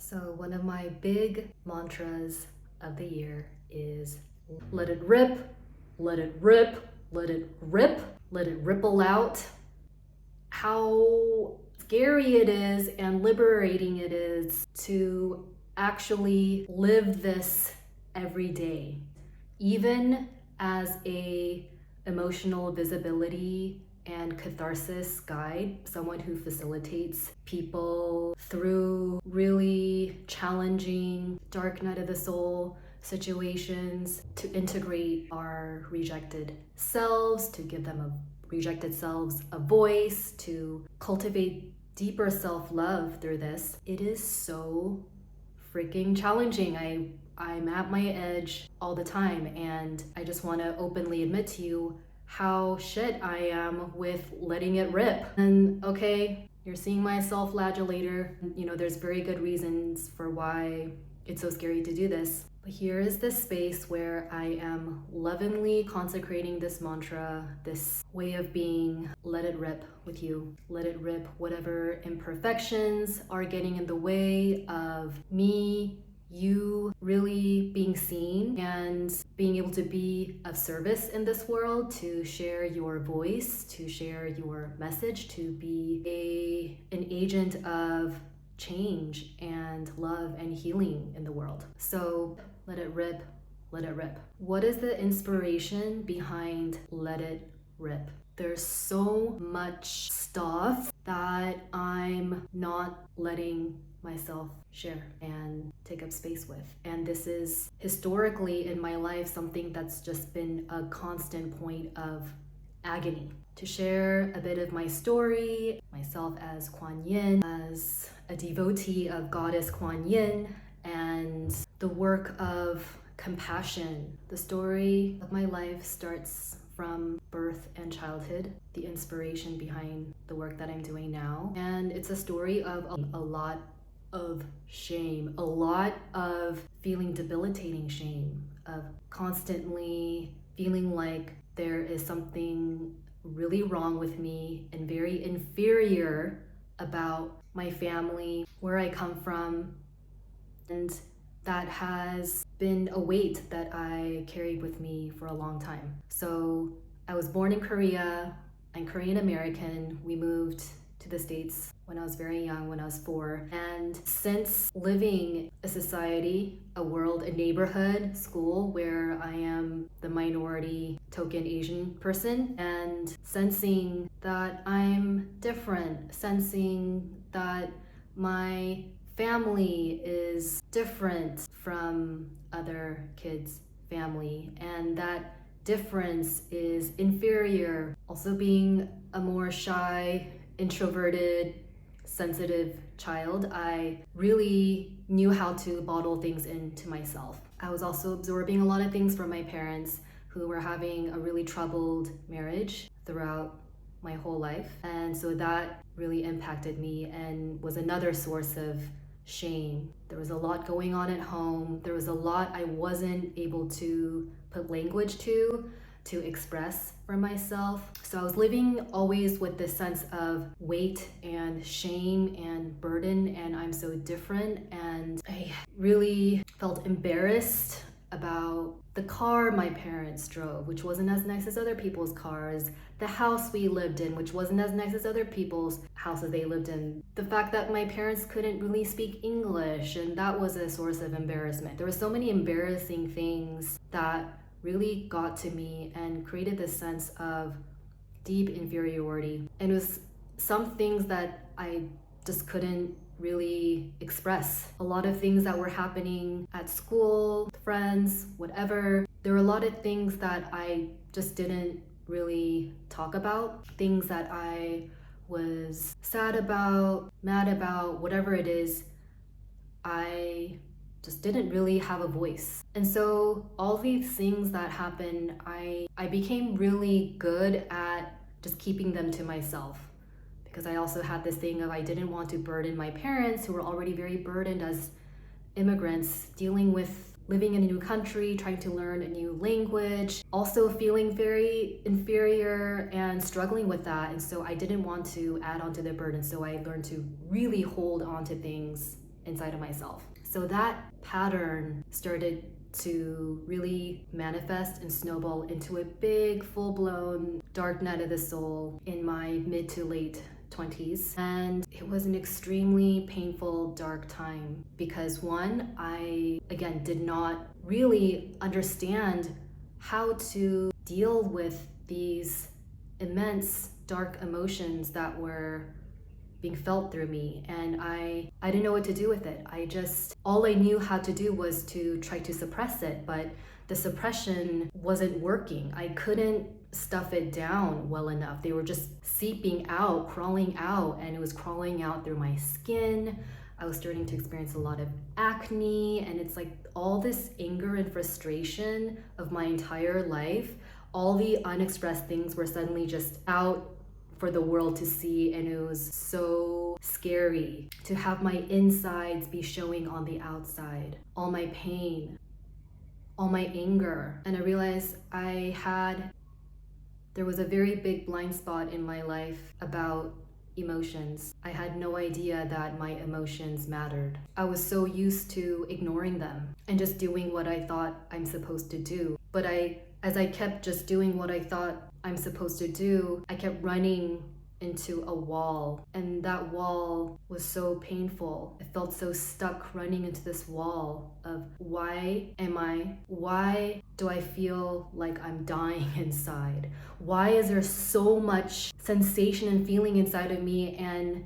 So one of my big mantras of the year is let it rip, let it rip, let it rip, let it ripple out. How scary it is and liberating it is to actually live this every day, even as a emotional visibility and catharsis guide, someone who facilitates people through really challenging dark night of the soul situations, to integrate our rejected selves, to give them a rejected selves a voice, to cultivate deeper self-love through this. It is so freaking challenging. I'm at my edge all the time, and I just want to openly admit to you how shit I am with letting it rip. And okay, you're seeing my self-flagellator. There's very good reasons for why it's so scary to do this. But here is this space where I am lovingly consecrating this mantra, this way of being, let it rip with you. Let it rip whatever imperfections are getting in the way of me, you really being seen and being able to be of service in this world, to share your voice, to share your message, to be an agent of change and love and healing in the world. So let it rip, let it rip. What is the inspiration behind let it rip? There's so much stuff that I'm not letting myself share and take up space with. And this is historically in my life something that's just been a constant point of agony. To share a bit of my story, myself as kwonyin, as a devotee of goddess kwonyin, and the work of compassion. The story of my life starts from birth and childhood, the inspiration behind the work that I'm doing now. And it's a story of a lot of shame, a lot of feeling debilitating shame, of constantly feeling like there is something really wrong with me and very inferior about my family, where I come from, and that has been a weight that I carried with me for a long time. So I was born in Korea. I'm Korean American. We moved to the States when I was very young, when I was 4. And since living a society, a world, a neighborhood, school where I am the minority token Asian person, and sensing that I'm different, sensing that my family is different from other kids' family, and that difference is inferior. Also being a more shy, introverted, sensitive child, I really knew how to bottle things into myself. I was also absorbing a lot of things from my parents, who were having a really troubled marriage throughout my whole life. And so that really impacted me and was another source of shame. There was a lot going on at home. There was a lot I wasn't able to put language to express for myself. So I was living always with this sense of weight and shame and burden, and I'm so different. And I really felt embarrassed about the car my parents drove, which wasn't as nice as other people's cars, the house we lived in, which wasn't as nice as other people's houses they lived in, the fact that my parents couldn't really speak English, and that was a source of embarrassment. There were so many embarrassing things that really got to me and created this sense of deep inferiority. And it was some things that I just couldn't really express. A lot of things that were happening at school, friends, whatever. There were a lot of things that I just didn't really talk about. Things that I was sad about, mad about, whatever it is, I just didn't really have a voice. And so all these things that happened, I became really good at just keeping them to myself, because I also had this thing of I didn't want to burden my parents, who were already very burdened as immigrants, dealing with living in a new country, trying to learn a new language, also feeling very inferior and struggling with that. And so I didn't want to add on to the burden. So I learned to really hold on to things inside of myself. So that pattern started to really manifest and snowball into a big, full-blown dark night of the soul in my mid to late 20s. And it was an extremely painful, dark time because one, I, again, did not really understand how to deal with these immense dark emotions that were being felt through me, and I didn't know what to do with it. All I knew how to do was to try to suppress it, but the suppression wasn't working. I couldn't stuff it down well enough. They were just seeping out, crawling out, and it was crawling out through my skin. I was starting to experience a lot of acne, and it's like all this anger and frustration of my entire life, all the unexpressed things were suddenly just out for the world to see, and it was so scary to have my insides be showing on the outside. All my pain, all my anger. And I realized there was a very big blind spot in my life about emotions. I had no idea that my emotions mattered. I was so used to ignoring them and just doing what I thought I'm supposed to do. But as I kept just doing what I thought I'm supposed to do, I kept running into a wall, and that wall was so painful. I felt so stuck running into this wall of why do I feel like I'm dying inside? Why is there so much sensation and feeling inside of me and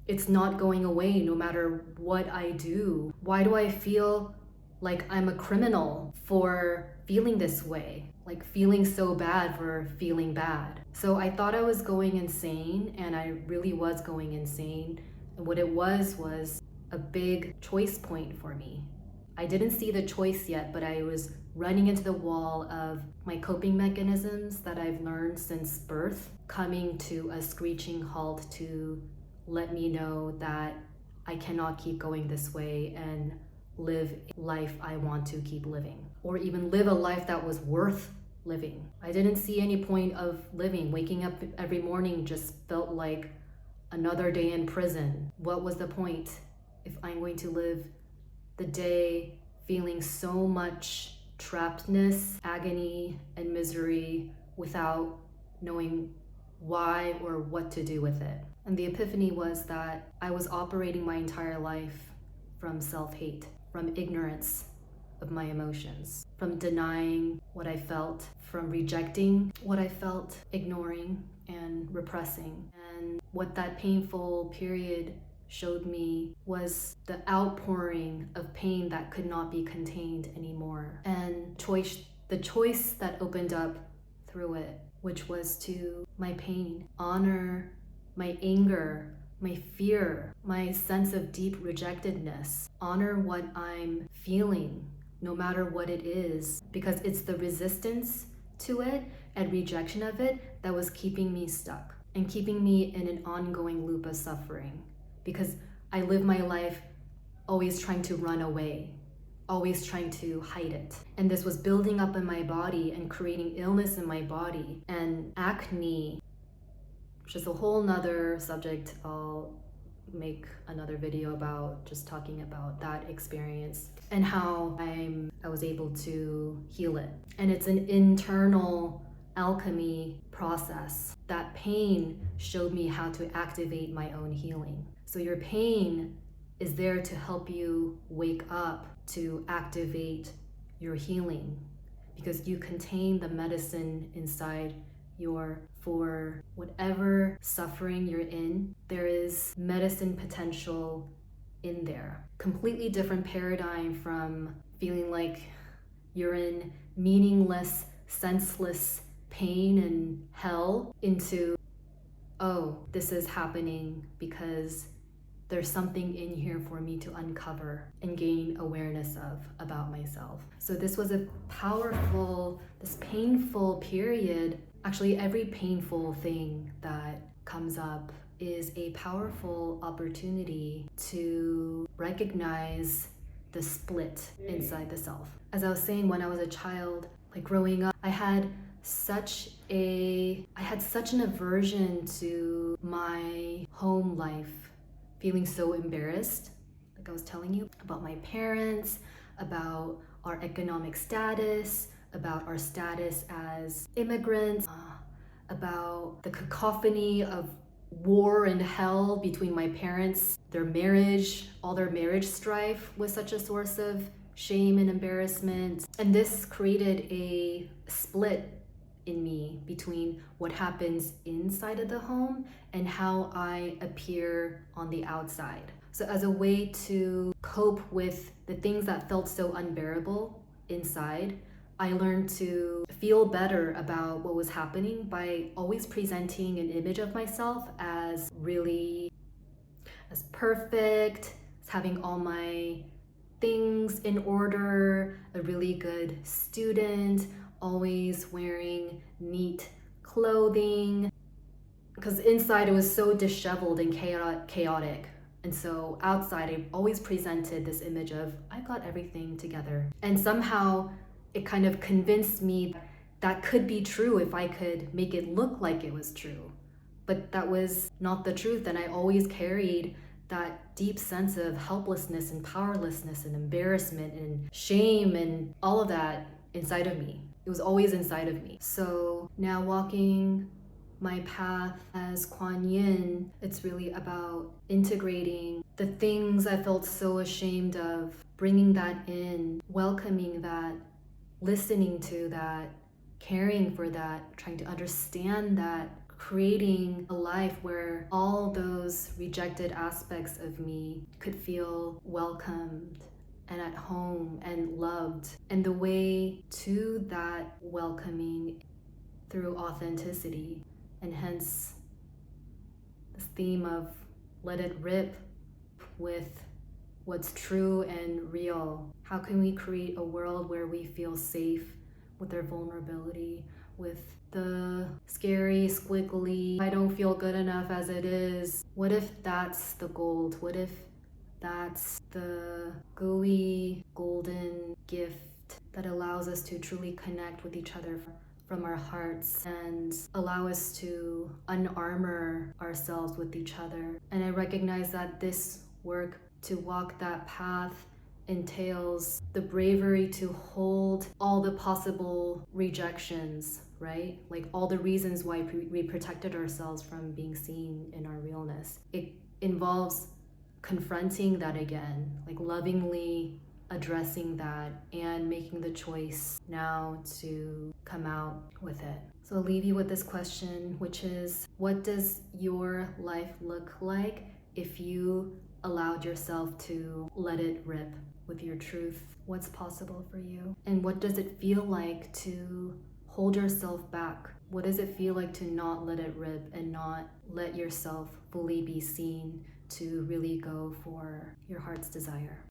it's not going away no matter what I do? Why do I feel like I'm a criminal for feeling this way? Like feeling so bad for feeling bad. So I thought I was going insane, and I really was going insane. And what it was a big choice point for me. I didn't see the choice yet, but I was running into the wall of my coping mechanisms that I've learned since birth, coming to a screeching halt to let me know that I cannot keep going this way and live life I want to keep living, or even live a life that was worth living. I didn't see any point of living. Waking up every morning just felt like another day in prison. What was the point if I'm going to live the day feeling so much trappedness, agony, and misery without knowing why or what to do with it? And the epiphany was that I was operating my entire life from self-hate, from ignorance of my emotions, from denying what I felt, from rejecting what I felt, ignoring and repressing. And what that painful period showed me was the outpouring of pain that could not be contained anymore. And the choice that opened up through it, which was to my pain, honor my anger, my fear, my sense of deep rejectedness, honor what I'm feeling, no matter what it is, because it's the resistance to it and rejection of it that was keeping me stuck and keeping me in an ongoing loop of suffering, because I live my life always trying to run away, always trying to hide it. And this was building up in my body and creating illness in my body, and acne, which is a whole nother subject I'll make another video about, just talking about that experience and how I was able to heal it. And it's an internal alchemy process. That pain showed me how to activate my own healing. So your pain is there to help you wake up, to activate your healing, because you contain the medicine inside for whatever suffering you're in. There is medicine potential in there. Completely different paradigm from feeling like you're in meaningless, senseless pain and hell into, oh, this is happening because there's something in here for me to uncover and gain awareness of about myself. So this was a powerful, this painful period. Actually, every painful thing that comes up is a powerful opportunity to recognize the split inside the self. As I was saying, when I was a child, like growing up, I had such an aversion to my home life, feeling so embarrassed. like I was telling you, about my parents, about our economic status, about our status as immigrants, about the cacophony of war and hell between my parents, their marriage, all their marriage strife was such a source of shame and embarrassment. And this created a split in me between what happens inside of the home and how I appear on the outside. So as a way to cope with the things that felt so unbearable inside, I learned to feel better about what was happening by always presenting an image of myself as really as perfect, as having all my things in order, a really good student, always wearing neat clothing. Because inside it was so disheveled and chaotic. And so outside I always presented this image of I've got everything together. And somehow it kind of convinced me that could be true if I could make it look like it was true. But that was not the truth, and I always carried that deep sense of helplessness and powerlessness and embarrassment and shame and all of that inside of me. It was always inside of me. So now walking my path as kwonyin, it's really about integrating the things I felt so ashamed of, bringing that in, welcoming that, listening to that, caring for that, trying to understand that, creating a life where all those rejected aspects of me could feel welcomed and at home and loved. And the way to that welcoming through authenticity, and hence this theme of let it rip with what's true and real. How can we create a world where we feel safe with our vulnerability, with the scary, squiggly, I don't feel good enough as it is? What if that's the gold? What if that's the gooey, golden gift that allows us to truly connect with each other from our hearts and allow us to unarmor ourselves with each other? And I recognize that this work to walk that path entails the bravery to hold all the possible rejections, right? Like all the reasons why we protected ourselves from being seen in our realness. It involves confronting that again, like lovingly addressing that and making the choice now to come out with it. So I'll leave you with this question, which is, what does your life look like if you allowed yourself to let it rip with your truth? What's possible for you? And what does it feel like to hold yourself back? What does it feel like to not let it rip and not let yourself fully be seen, to really go for your heart's desire?